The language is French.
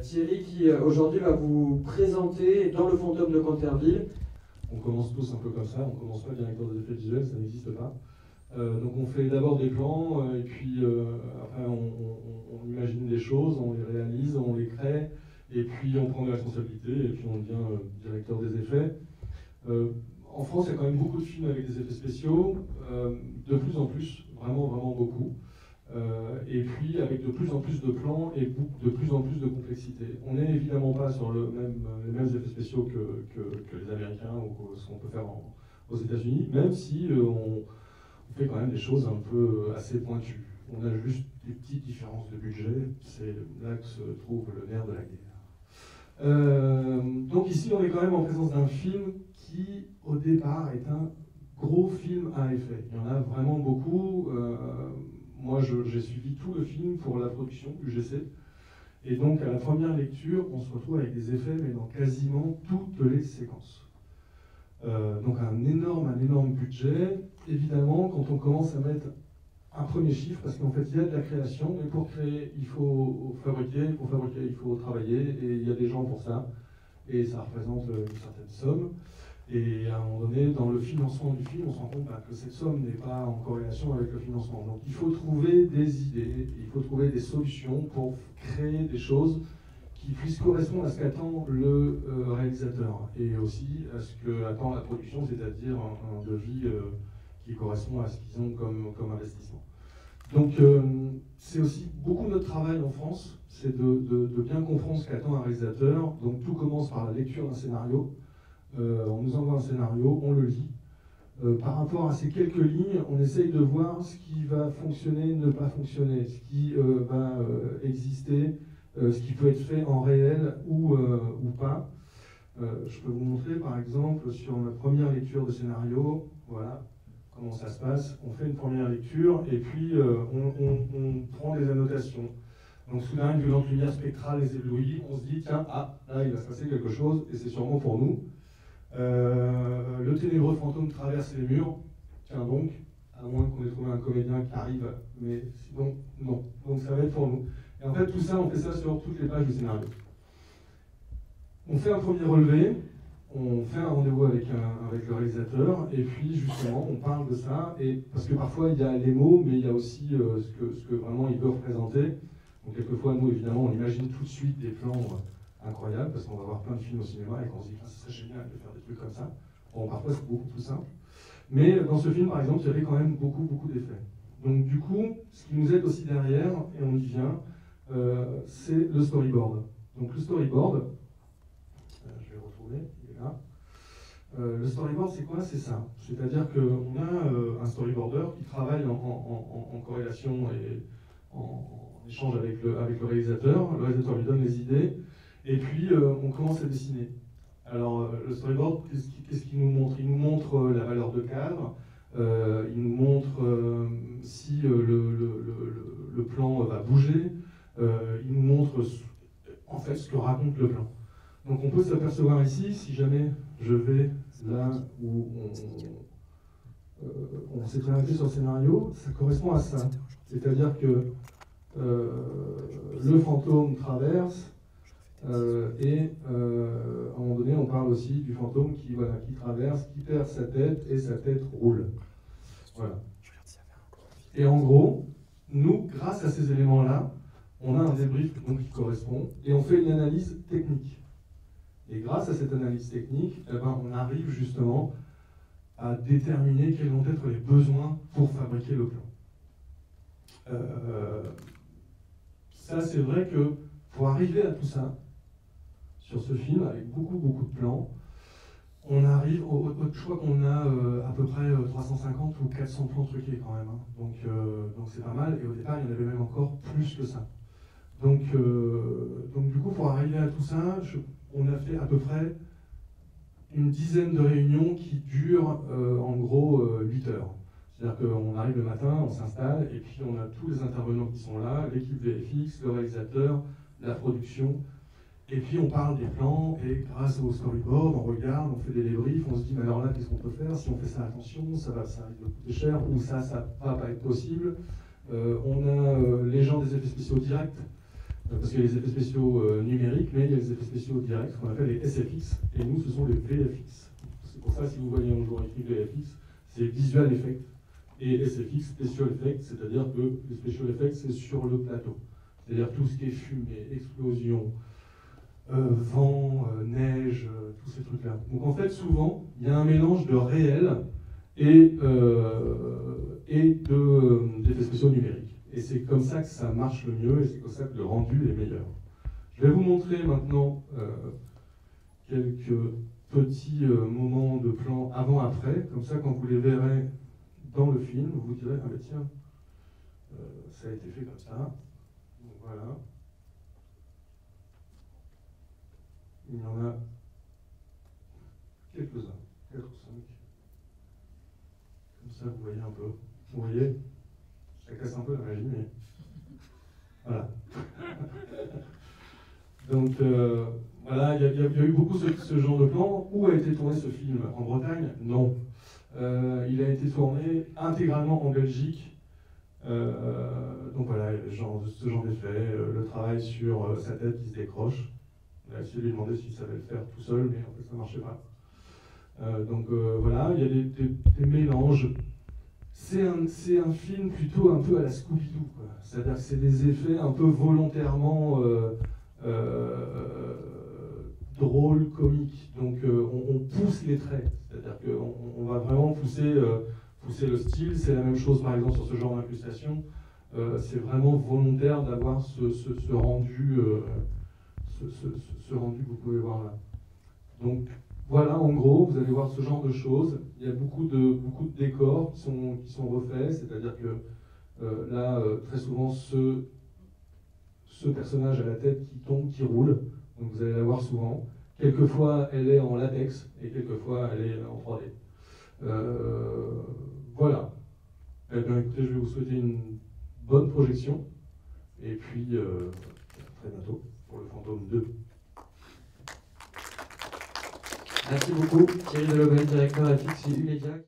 Thierry qui aujourd'hui va vous présenter dans le Fantôme de Canterville. On commence tous un peu comme ça, on commence pas directeur des effets visuels, ça n'existe pas. Donc on fait d'abord des plans, et puis après on imagine des choses, on les réalise, on les crée, et puis on prend des responsabilités, et puis on devient directeur des effets. En France, il y a quand même beaucoup de films avec des effets spéciaux, de plus en plus, vraiment, vraiment beaucoup. Et puis avec de plus en plus de plans et de plus en plus de complexité. On n'est évidemment pas sur les mêmes effets spéciaux que les Américains ou ce qu'on peut faire aux États-Unis, même si on fait quand même des choses un peu assez pointues. On a juste des petites différences de budget, c'est là que se trouve le nerf de la guerre. Donc ici, on est quand même en présence d'un film qui, au départ, est un gros film à effet. Il y en a vraiment beaucoup. Moi, j'ai suivi tout le film pour la production du GC. Et donc, à la première lecture, on se retrouve avec des effets, mais dans quasiment toutes les séquences. Donc, un énorme budget. Évidemment, quand on commence à mettre un premier chiffre, parce qu'en fait, il y a de la création, mais pour créer, il faut fabriquer, il faut travailler, et il y a des gens pour ça. Et ça représente une certaine somme. Et à un moment donné, dans le financement du film, on se rend compte que cette somme n'est pas en corrélation avec le financement. Donc il faut trouver des idées, il faut trouver des solutions pour créer des choses qui puissent correspondre à ce qu'attend le réalisateur et aussi à ce qu'attend la production, c'est-à-dire un devis qui correspond à ce qu'ils ont comme investissement. Donc c'est aussi beaucoup notre travail en France, c'est de bien comprendre ce qu'attend un réalisateur. Donc tout commence par la lecture d'un scénario. On nous envoie un scénario, on le lit. Par rapport à ces quelques lignes, on essaye de voir ce qui va fonctionner, ne pas fonctionner, ce qui va exister, ce qui peut être fait en réel ou pas. Je peux vous montrer par exemple sur ma première lecture de scénario, voilà comment ça se passe. On fait une première lecture et puis on prend des annotations. Donc soudain, une violente lumière spectrale les éblouit, on se dit tiens, là il va se passer quelque chose et c'est sûrement pour nous. Le ténébreux fantôme traverse les murs, tiens donc, à moins qu'on ait trouvé un comédien qui arrive, mais sinon, non. Donc ça va être pour nous. Et en fait, tout ça, on fait ça sur toutes les pages du scénario. On fait un premier relevé, on fait un rendez-vous avec le réalisateur, et puis justement, on parle de ça, et parce que parfois, il y a les mots, mais il y a aussi ce que vraiment il veut représenter. Donc quelquefois, nous, évidemment, on imagine tout de suite des plans incroyable, parce qu'on va voir plein de films au cinéma et qu'on se dit que c'est génial de faire des trucs comme ça. Bon, parfois c'est beaucoup plus simple. Mais dans ce film, par exemple, il y avait quand même beaucoup d'effets. Donc du coup, ce qui nous aide aussi derrière, et on y vient, c'est le storyboard. Donc le storyboard, je vais le retrouver, il est là. Le storyboard, c'est quoi? C'est ça. C'est-à-dire qu'on a un storyboarder qui travaille en corrélation et en échange avec le réalisateur. Le réalisateur lui donne les idées. Et puis, on commence à dessiner. Alors, le storyboard, qu'est-ce qu'il nous montre? Il nous montre la valeur de cadre, il nous montre si le plan va bouger, il nous montre en fait ce que raconte le plan. Donc, on peut s'apercevoir ici, si jamais je vais là où on s'est arrêté sur le scénario, ça correspond à ça. C'est-à-dire que le fantôme traverse, et à un moment donné, on parle aussi du fantôme qui traverse, qui perd sa tête et sa tête roule. Voilà. Et en gros, nous, grâce à ces éléments-là, on a un débrief donc, qui correspond et on fait une analyse technique. Et grâce à cette analyse technique, on arrive justement à déterminer quels vont être les besoins pour fabriquer le plan. Ça, c'est vrai que pour arriver à tout ça, sur ce film, avec beaucoup de plans, on arrive, je crois qu'on a à peu près 350 ou 400 plans truqués quand même. Hein. Donc c'est pas mal, et au départ, il y en avait même encore plus que ça. Donc du coup, pour arriver à tout ça, on a fait à peu près une dizaine de réunions qui durent en gros 8 heures. C'est-à-dire qu'on arrive le matin, on s'installe, et puis on a tous les intervenants qui sont là, l'équipe VFX, le réalisateur, la production, et puis on parle des plans, et grâce au storyboard, on regarde, on fait des débriefs, on se dit, mais alors là, qu'est-ce qu'on peut faire? Si on fait ça, attention, ça risque de coûter cher, ou ça va pas être possible. On a les gens des effets spéciaux directs, parce qu'il y a les effets spéciaux numériques, mais il y a les effets spéciaux directs, ce qu'on appelle les SFX, et nous, ce sont les VFX. C'est pour ça, si vous voyez un jour écrit VFX, c'est Visual Effect, et SFX, Special Effect, c'est-à-dire que les Special Effects, c'est sur le plateau. C'est-à-dire tout ce qui est fumée, explosion, vent, neige, tous ces trucs-là. Donc en fait, souvent, il y a un mélange de réel et d'effets spéciaux numériques. Et c'est comme ça que ça marche le mieux, et c'est comme ça que le rendu est meilleur. Je vais vous montrer maintenant quelques petits moments de plan avant-après, comme ça quand vous les verrez dans le film, vous vous direz, ah ben tiens, ça a été fait comme ça. Donc voilà. Il y en a quelques-uns, 4 ou 5. Comme ça, vous voyez un peu. Vous voyez, ça casse un peu la magie, mais voilà. Donc voilà, il y a eu beaucoup ce genre de plan. Où a été tourné ce film? En Bretagne? Non. Il a été tourné intégralement en Belgique. Donc voilà, ce genre d'effet, le travail sur sa tête qui se décroche. On a essayé de lui demander s'il savait le faire tout seul, mais en fait ça ne marchait pas. Donc voilà, il y a des mélanges. C'est un film plutôt un peu à la Scooby-Doo, c'est-à-dire que c'est des effets un peu volontairement drôles, comiques. Donc on pousse les traits, c'est-à-dire qu'on va vraiment pousser le style. C'est la même chose par exemple sur ce genre d'incrustation. C'est vraiment volontaire d'avoir ce rendu. Ce rendu que vous pouvez voir là. Donc voilà, en gros, vous allez voir ce genre de choses. Il y a beaucoup de décors qui sont refaits, c'est-à-dire que là, très souvent, ce personnage à la tête qui tombe, qui roule, donc vous allez la voir souvent. Quelquefois, elle est en latex, et quelquefois, elle est en 3D. Voilà. Eh bien, écoutez, je vais vous souhaiter une bonne projection, et puis à très bientôt pour le Fantôme 2. Merci beaucoup, Thierry Delobel, directeur à Fixi Umedia.